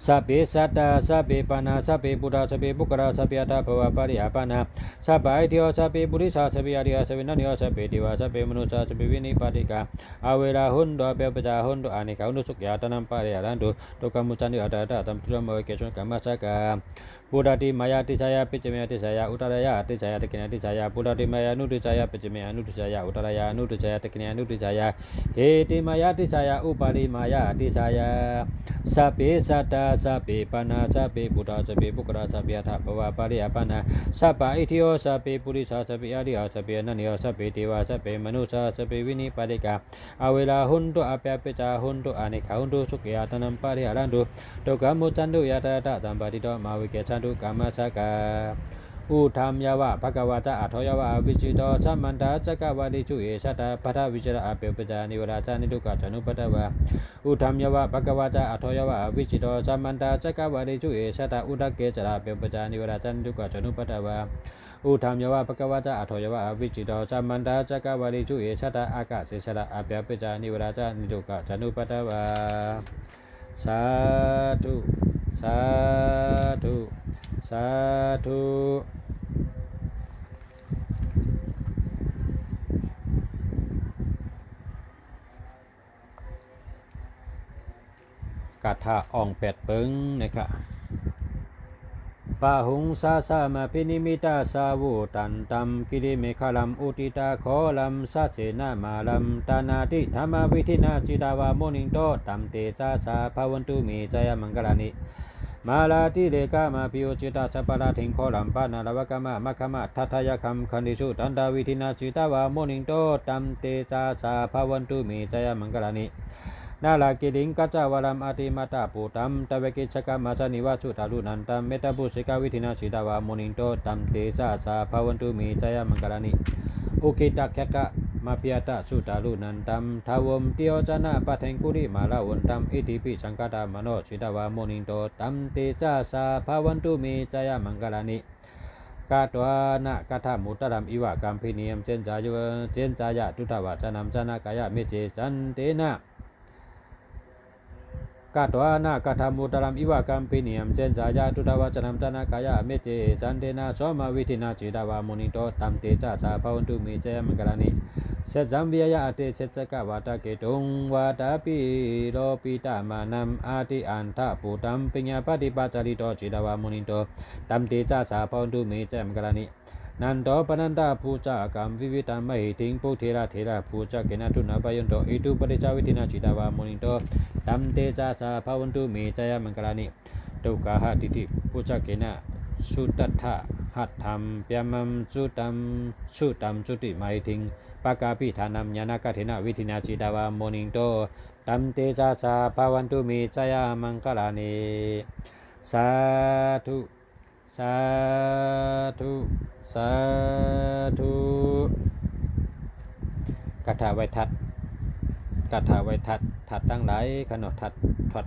สัพเพสัตตาสัพเพปานาสัพเพปุราสัพเพปุกราสัพเพอัตถภวะปริหาปานาสัพพะอิทิโยสัพเพปุริสาสัพเพอริยสัพเพนันโยสัพเพเทวะสัพเพมนุษย์สัพเพวินิปาติกาอเวลาหุนตุอภิปจาหุนตุอานิคาหุนตุสุขิอาตนังปาริหารันตุตุกัมมุจันตุอัตตะสัมปติโตมาวิเกชันตุกามาสกาปุราติมายาติสายาปิจเมติสายาอุตรายาติสายาตกินาติสายาปุราติมายานุติสายาปิจเมอนุติสายาอุตรายานุติสายาตกินานุติสายาเฮติมายาติสายาอุปาริมายาติสายาสัพเพสัตตาสัพเพปานาสัพเพปุราสัพเพปุกราสัพเพอัตถภวะปริหาปานาสัพพะอิทิโยสัพเพปุริสาสัพเพอริยสัพเพอนันโยสัพเพเทวะสัพเพมนุษย์สัพเพวินิปาติกาอเวลาหุนตุอภิปจาหุนตุอานิคาหุนตุสุขิอาตนังปาริหารันตุตุกัมมุจันตุยตาตะสัมปติโตมาวิเกชันตุกามาสกาอุธรรมยวะภะคะวะตะอัทโยวะวิจิโตสัมมันตาจักวาลิจุเอชะตาปัทวิจระอภิปจานิวราชานิทุกขจานุปัตตวะอุธรรมยวะภะคะวะตะอัทโยวะวิจิโตสัมมันตาจักวาลิจุเอชะตาอุทกเกจระอภิปจานิวราชานิทุกขจานุปัตตวะอุธรรมยวะภะคะวะตะอัทโยวะวิจิโตสัมมันตาจักวาลิจุเอชะตาอากาเสสระอภิปจานิวราชานิทุกขจานุปัตตวะสาธุสาธุสาธุกาถาอ่องเป็ดปึงนะครับปะหุงสาสามาพินิมิตาสาวุตันตัมกิริเมฆลัมอุติตาโคลัมสัจเจนามาลัมตานาติธรรมวิธินาจิตาวาโมนิโตตัมเตสาสาภวันตุมีจายมังกลานิมาลาติเลกามาพิโยจิตาสัปปะราทิงโคลัมปานาลวะกามะมะขมะทัทยคัมคันดิสุตันดาวิธินาจิตาวาโมนิโตตัมเตสาสาภวันตุมีจายมังกลานินาลากิลิงกัจจาวรัมอติมาตาปูตัมตะเวกิชกามาจานิวาสุตาลุนันตัมเมตาบุสิกาวิธินาจิตาวาโมนิโตตัมเตสาสาภวันตุมีจายมังกลานิอุกิตาแคกะมาพิยตาสุตาลุนันตัมทาวมติโอจนะปัทเทงกุริมาลาวันตัมอิติปิสังกตามโนจิตาวาโมนิโตตัมเตสาสาภวันตุมีจายมังกลานิกาตวานะกาธามุตรัมอิวะกัมพิเนียมเจนจายเจนจายะทุตวะจนัมจนากายะเมเจจันเตนะกาตวานะกาธามุตรัมอิวะกัมพิเนียมเจนจายะทุตวะจนัมจนากายะเมเจจันเตนะโสมาวิธินาจิตาวาโมนิโตตัมเตจาสาภวันตุมีจายมังกลานิ เสจัมวิยะอติเสจกวาตะเกตุงวาตาปิโลปิตามานัมอาติอันทะปุตัมปิญญาปฏิปัจจาริโตจิตาวามุนิโตตัมเตจาสาพอนตุเมเจมกรณินันโตปนันตาภูจากรรมวิวิตามหิติงปุเทระเทระภูจาเกนะทุนาปยุนโตอิตุปริจาวิตินาจิตาวามุนิโตตัมเตจาสาพอนตุเมเจยมังกรณิตุกะหะติติภูจาเกนะสุตัทธะหัตถัมเปียมัมสุตัมจุติมาหิติงปากาปิธานัมญาณกัตถินะวิธินาจิตาวามุนิโตตัมเตจาสาภวันตุเมจยมังกรณิสาธุสาธุสาธุคาถาไวทัดคาถาไวทัดทัดตั้งหลายขนมทัด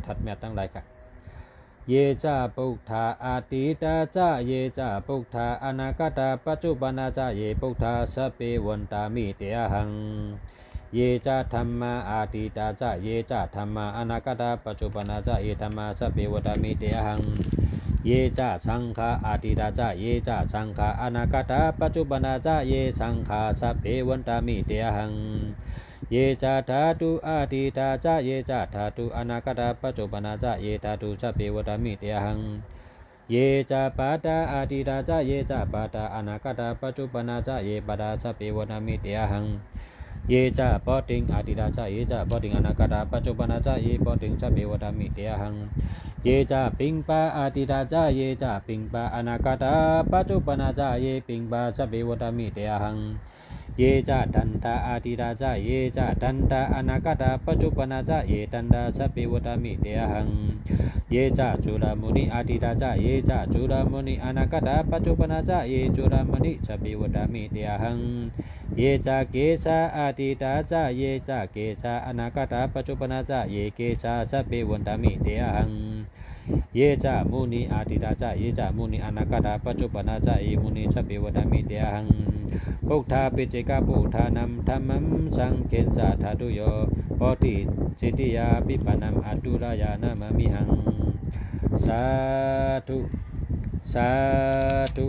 ทัดแม่ตั้งหลายค่ะเยจาปุถาอาติตาจาเยจาปุถาอนาคตาปัจจุบันาจาเยปุถาสเปวันตามิเตหังเยจาธรรมาอาติตาจาเยจาธรรมาอนาคตาปัจจุบันาจาเยธรรมาสเปวันตามิเตหังเยจาสังฆาอาติตาจาเยจาสังฆาอนาคตาปัจจุบันาจาเยสังฆาสเปวันตามิเตหังเยจาธาตุอาติตาจาเยจาธาตุอนาคตาปัจจุบันาจาเยธาตุสเปวันตามิเตหังเยจาปาตาอาติตาจาเยจาปาตาอนาคตาปัจจุบันาจาเยปาตาสเปวันตามิเตหังเยจาปอติงอาติตาจาเยจาปอติงอนาคตาปัจจุบันาจาเยปอติงสเปวันตามิเตหังเยจาปิงปาอาติตาจาเยจาปิงปาอนาคตาปัจจุบันาจาเยปิงปาสเปวันตามิเตหังเยจาตันตาอาติตาจาเยจาตันตาอนาคตาปัจจุบันาจาเยตันตาสเปวันตามิเตหังเยจาจุลมุนีอาติตาจาเยจาจุลมุนีอนาคตาปัจจุบันาจาเยจุลมุนีสเปวันตามิเตหังเยจาเกสาอาติตาจาเยจาเกสาอนาคตาปัจจุบันาจาเยเกสาสเปวันตามิเตหังเยจามุนีอาติตาจาเยจามุนีอนาคตาปัจจุบันาจาเยมุนีสเปวันตามิเตหังพุทธาปิจิกาพุทธานัมธรรมัมสังเขนสาธาตุโยปติจิติยาปิปนัมอัตุรายานามมิหังสาธุสาธุ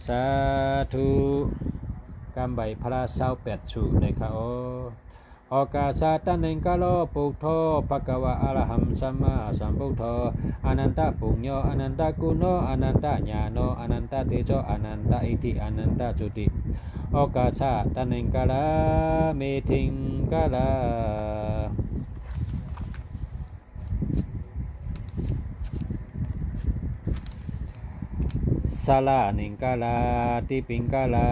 สาธุกำใบพระเศร้าแปดสูในข้าโอกาสาตันเองกาโลปุโธภะคะวะอะระหัมสัมมาสัมพุทโธอนันตปุญโญอนันตกุโนอนันตญาโนอนันตเตโชอนันตอิทธิอนันตจุติโอกาสาตันเองกาลาเมธิงกาลาสาลานิงกาลาติปิงกาลา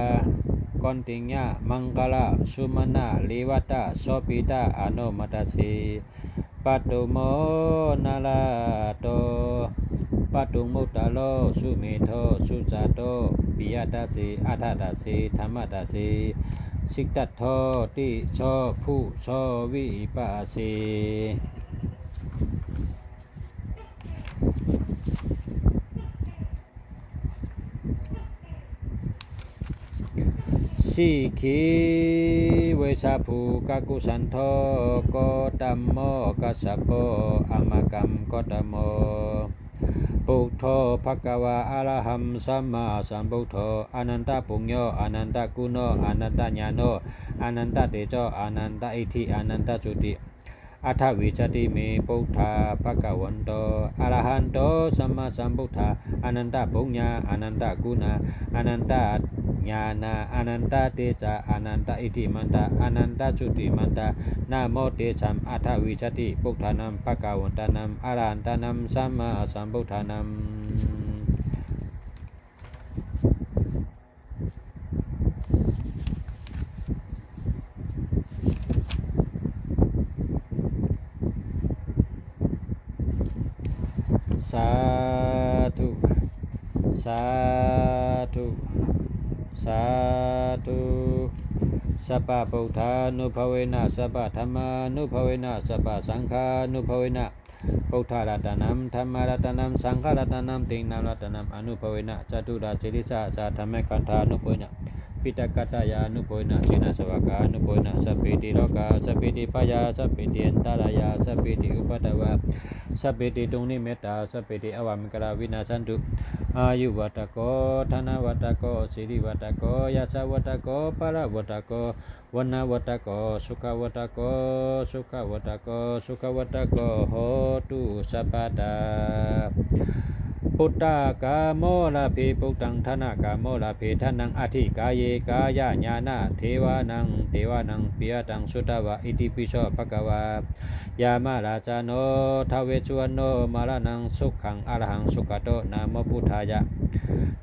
คอนติญญามังกาลาสุมาณาลิวัตตาโสปิตาอโนมัตสีปัตตุโมนาลาโตปัตตุมุตตะโลสุเมโทสุจาโตปิยตัสสีอัฏฐตัสสีธรรมตัสสีสิกตัตโทติโชผู้โชวิปัสสีสิขีเวชาภูกักุสันโธโกตัมโมกัสสะโปอมกัมโกตัมโมปุโธภะคะวะอะระหัมสัมมาสัมพุทโธอนันตปุญโญอนันตกุโนอนันตญาโนอนันตเตโชอนันตอิทธิอนันตจุติอัฏฐวิจติเมพุทธาภะคะวันโตอะระหันโตสัมมาสัมพุทธาอนันตปุญญาอนันตกุณาอนันตญาณาอนันตเตจาอนันตอิทธิมันตาอนันตจุติมันตานะโมเตชัมอัฏฐวิจติพุทธานัมภะคะวันตานัมอะระหันตานัมสัมมาสัมพุทธานัมสาธุสาธุสาธุสัพพะพุทธานุภเวนะสัพพะธัมมานุภเวนะสัพพะสังฆานุภเวนะพุทธรัตนัมธัมมรัตนัมสังฆรัตนัมติงนัมรัตนัมอนุภเวนะจตุราเจริสาสาธรรมคันธานุภเวนะปิตกัตตายานุภเวนะชินาสวากานุภเวนะสัพพิติโลกาสัพพิติปยาสัพพิติอันตรายาสัพพิติอุปตวะสัพพิติตุงนิเมตตาสัพพิติอวัมกราวินาชันตุอายุวัตโกธนวัตโกสิริวัตโกยัสสวัตโกปะระวัตโก วันวัตโกสุขวัตโกสุขวัตโกสุขวัตโกโหตุสัพพตาพุทธกาโมลาภิปุตังธนากาโมลาภิทนังอธิกายกายญาณะเทวานังปิยตังสุตวะอิติปิโสภควายามาราจาโนทเวชวนโนมาลานังสุขังอรหังสุขโตนะโมพุทธายะ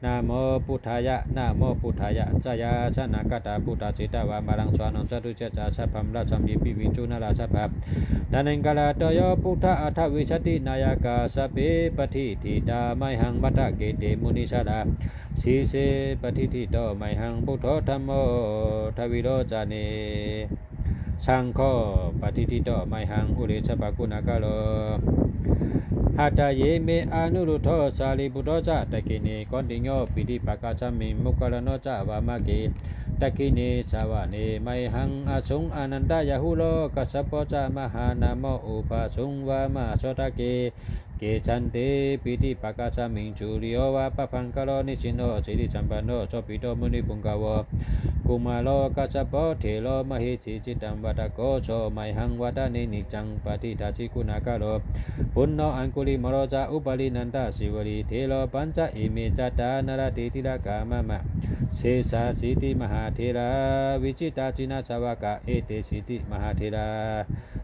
นะโมพุทธายะนะโมพุทธายะจายาชนะกตาพุทธจิตาวามาลังสวนังจตุเจจาสัพพัมราชัมยิปิวิจุนาราสัพพะดันังกาลาโตโยพุทธอัฏวิชตินายกาสัพเพปฏิทิตาไมหังมัตตะเกเตมุนิสาราสีเสปฏิทิโตไมหังพุทโธธัมโมทวิโรจาเนสังโฆปฏิทิโตไมหังอุเรชปะกุณากาโลหัตถเยเมอนุรุโธสาลีบุตโตจะตะกินีกอนติโยปิติปะกาจามิมุกะลโนจะวามะเกตะกินีสาวะเนไมหังอสุงอนันตายะหุโลกัสสปจะมหานามอุปสุงวามาโสตะเกเกชันเตปิติปะกาจามิจุริโอวาปะพังกะโลนิสิโนสิริจัมปโนโสปิโตมุนิปุงกาวกุมาโลกัสสปเทโลมหิจิจิตังวัตโกโชไมหังวัตานินิจังปฏิทาจิกุณากาโลปุณโนอังคุลิมโรจาอุปลินันตสิวรีเทโลปัญจอิเมจัตตานรติติรากามะมะเสสาสิติมหาเทราวิจิตาจินาสาวกะเอเตสิติมหาเทรา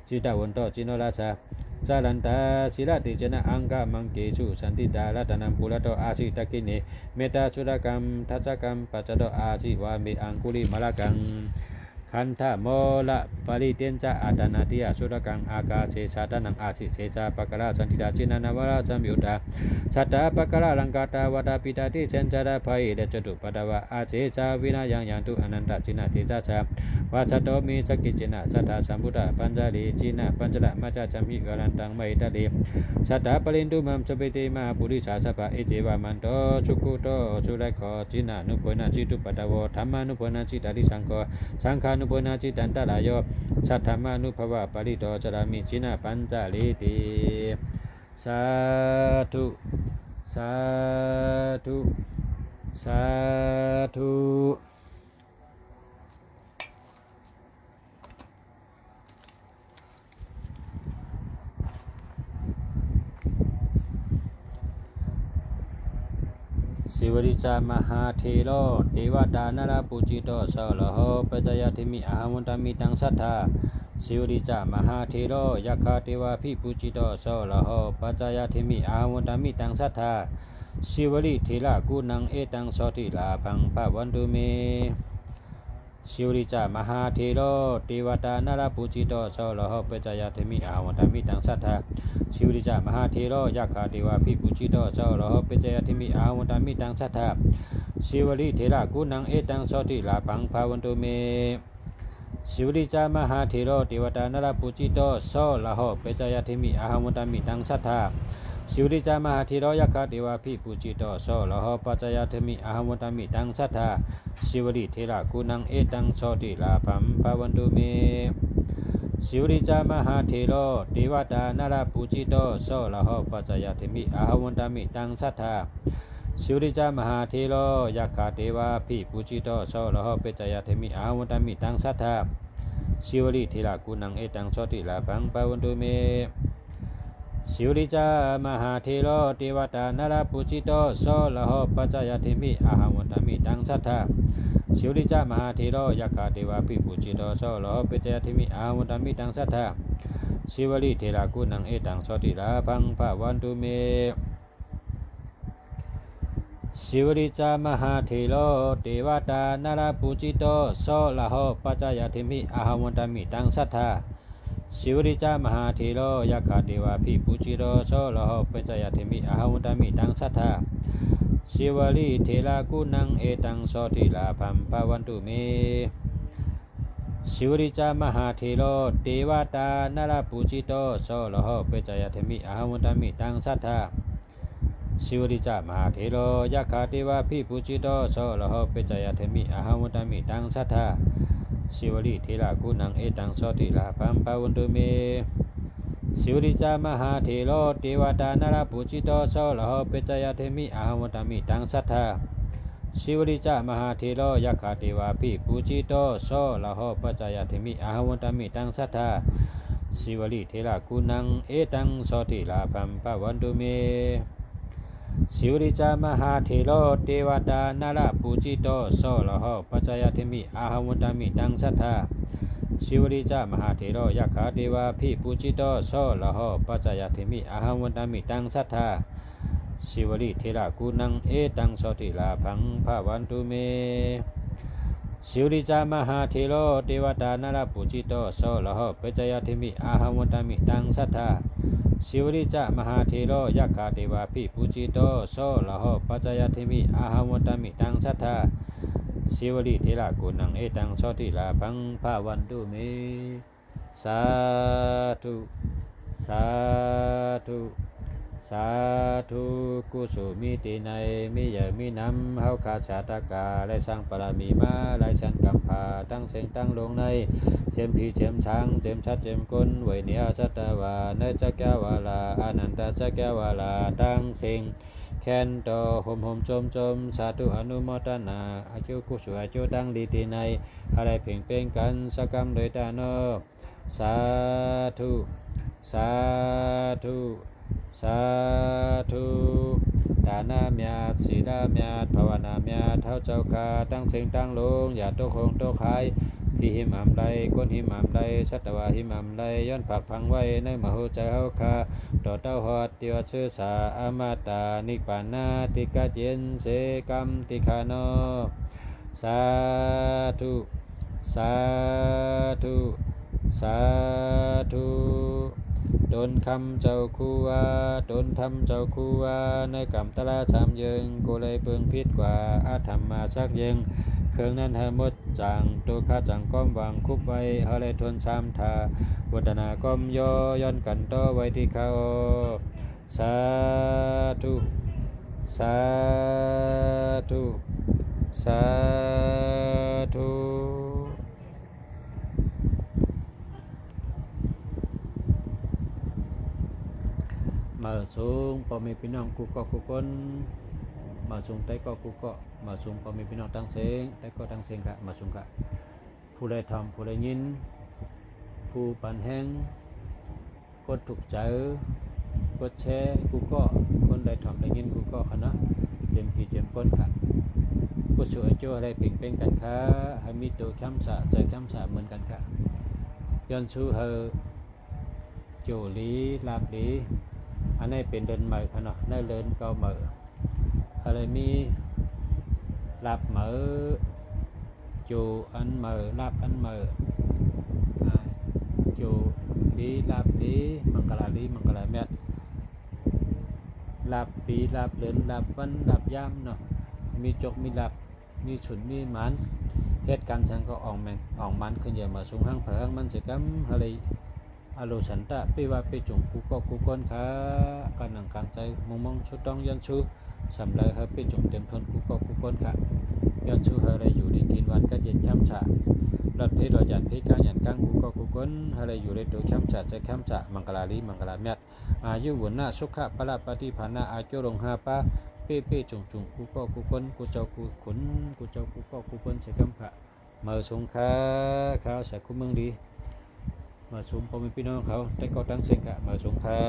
จิตาวันโตจิโนราชาจารันตาศิลติเจนะอังกามังเกชุสันติตาลัตนังปุระโตอาชิตะกิเนเมตตาชุรกรรมทัจกรรมปัจจโตอาชิวามิอังคุลิมะละกังขันธโมละปริเตนจะอาตนาติยสุรกังอากาเชชาตนังอาชิเชชาปะกะระสันติตาจินานาวราสัมยุตตาชัตตาปะกะระลังกาตาวดาปิตาติเชนจาราภัยเดจตุปะตวะอาเชชาวินายังยันตุอนันตจินาติจาชาวาชโตมีสกิจินะสัทธาสัมพุทธปัญจลีจินะปัญจละมัจจจัมหิกรันตังไมตะเลสัทธาปรินตุมัมสเปติมาปุริสาสภะเอเจวามันโตชุกุโตสุไลขอจินะนุปนาจิตุปะตวะธรรมานุปนาจิตาริสังโฆสังฆานุปนาจิตันตรายโยสัทธามานุภวะปริโตจรามิจินะปัญจลีติสาธุสาธุสาธุสิวริจามหาเทโลเทวดานราปุจิโตสโลโหปัจจยติมิอาหุนตามิตังสัทธาสิวริจามหาเทโลยัคคาเทวาภิปุจิโตสโลโหปัจจยติมิอาหุนตามิตังสัทธาสิวริเทระกุณังเอตังโสติลาภังภวันตุเมสิวริจามหาเทโลเทวดานราปุจิโตสโลโหปัจจยติมิอาหุนตามิตังสัทธาสิวริจามหาเทโรยักขาเทวาภิปุจิโตเจ้าโลหปิจยติมิอาวันตามิตังสัทธาสิวริเทระกุณังเอตังโสติลาภังภาวันตุเมสิวริจามหาเทโรเทวดานรปุจิโตโสละโหปิจยติมิอาวันตามิตังสัทธาสิวริจามหาเทโรยักขาเทวาภิปุจิโตโสละโหปัจจยติมิอาวันตามิตังสัทธาสิวริเทระกุณังเอตังโสติลาภังภาวันตุเมสิวริจามหาเทโรเทวดานรปุจิโตโสละโหปัจจยติมิอาวันตามิตังสัทธาสิวริจามหาเทโรยักขาเทวาภิปุจิโตโสละโหปัจจยติมิอาวันตามิตังสัทธาสิวริเทระกุณังเอตังโสติลาภังภาวันตุเมสิวริจามหาเทโรเทวดานรปุจิโตโสละโหปัจจยติมิอาวันตามิตังสัทธาสิวริจามหาเทโรยักขาเทวาภิปุจิโตโสละโหปัจจยติมิอาวันตามิตังสัทธาสิวริเทระกุณังเอตังโสติลาภังภาวันตุเมสิวริจามหาเทโรเทวดานรปุจิโตโสละโหปัจจยติมิอาวันตามิตังสัทธาสิวริจามหาเทโรยักขาเทวาภิปุจิโตโสละโหปัจจยติมิอาวันตามิตังสัทธาสิวริเทระกุณังเอตังโสติลาภังภาวันตุเมสิวริจามหาเทโรเทวดานรปุจิโตโสละโหปัจจยติมิอาวันตามิตังสัทธาสิวริจามหาเทโรยักขาเทวาภิปุจิโตโสละโหปัจจยติมิอาวันตามิตังสัทธาสิวริเทระกุณังเอตังโสติลาภังภาวันตุเมสิวริจามหาเทโรเทวดานรปุจิโตโสละโหปัจจยติมิอาวันตามิตังสัทธา ศิวริจามหาเทโรยักขาเทวาภิปูจิโตโสละโหปัจจายเทมิอาหวันตามิตังสัทธาศิวลิเทระกุนังเอตังโสติลาภัมปะวันตุเมศิวริจามหาเทโรเทวดานาราปูจิโตโสละโหปัจจายเทมิอาหวันตามิตังสัทธาศิวริจามหาเทโรยักขาเทวาภิปูจิโตโสละโหปัจจายเทมิอาหวันตามิตังสัทธาศิวลิเทระกุนังเอตังโสติลาภังภาวันตุเมศิวริจามหาเทโรเทวดานาราปูจิโตโสละโหปัจจายเทมิอาหวันตามิตังสัทธาศิวริจามหาเทโรยักขาเทวาภิปูจิโตโสละโหปัจจายเทมิอาหวันตามิตังสัทธาศิวลิเทระกุนังเอตังโสติลาภังภาวันตุเมสาธุสาธุสาธุกุสุมิติในมิเยมินำเฮาคาชาตกาและสร้างปรามีมาหลายชั้นกำพาตั้งเสียงตั้งลงในเจมพีเจมช้างเจมชัดเจมกุลไวเนียจัตวาเนจักวาลาอนันตจักวาลาตั้งเสียงแคนโตหมจมสาธุอนุโมทนาอาจุกุสุอาจุตั้งดีติในอะไรเพ่งเป็นกันสกรรมโดยตาโนสาธุสาธุสาธุตานาเมียศีลาเมียภาวนาเมียเท้าเจ้าคาตั้งเสียงตั้งลงอย่าโตคงโตขายพี่หิมามใดก้นหิมามใดสัตวาหิมามใดย้อนผักพังไว้ในมโหใจเฮาคาต่อเต้าหอดเตียวชื่อสาอมาตานิปานาติกาเจนเสกัมติคาโนสาธุสาธุสาธุตนคำเจ้าคูวาตนทำเจ้าคูวาในกำตลาชามยิงกูเลยเปิงพิษกว่าอาธรรมมาชักยิงเครื่องนั้นหามดจังตัวข้าจังก้มวางคุบไว้เฮาเลยทนชามทาวัฒนาก้มย่อย้อนกันต่อไว้ที่เขาสาธุสาธุสาธุมาสูงพอมีพี่น้องกูก็กูคนมาสูงแต่ก็กูก็มาสูงพอมีพี่น้องตั้งเสียงแต่ก็ตั้งเสียงกะมาสูงกะผู้ใดทำผู้ใดยินผู้ปันแห้งกดถูกใจกดแชร์กูก็คนใดทำได้ยินกูก็คณะเจมพีเจมก้นค่ะกูสวยโจ้อะไรเพ่งเป็นกันค่ะให้มีตัวข้ามสะใจข้ามสะเหมือนกันค่ะย้อนชูเฮอโจลีลาบดีอันนี้เป็นเดินใหม่ค่ะเนาะได้เดินเก่าใหม่อะไรมีลาบเหมือจูอันเหมือลาบอันเหมือจูดีลาบดีมังกรดีมังกรเม็ดลาบปีลาบเดินลาบวันลาบย่ำเนาะมีจกมีลาบมีฉุนมีมันเหตุการณ์ฉันก็ออกแมงออกมันขึ้นเยอะมาสูงห้างเผอมันจะกั้มอะไรอโลสันตะไปว่าไปจุ่มกูก็กูก้นขาการหนังกลางใจมองชุดต้องยันชูสำเลยครับไปจุ่มเต็มทนกูก็กูก้นขายันชูอะไรอยู่ในกินวันก็เย็นข้ามฉะรถเพชรรถยันเพชรการยันกลางกูก็กูก้นอะไรอยู่ในตัวข้ามฉะจะข้ามฉะมังกรลีมังกรเม็ดอายุวันหน้าสุขะปราปฏิภาณาอายุลงหาปะเป้เป้จุ่มจุ่มกูก็กูก้นกูเจ้ากูขนกูเจ้ากูก็กูก้นจะข้ามฉะเมื่อสงขาข้าวใส่คุ้มเมืองดีมาสูงพอมีพี่น้องเขาแต่ก็ตั้งเสียงกะมาสูงค่ะ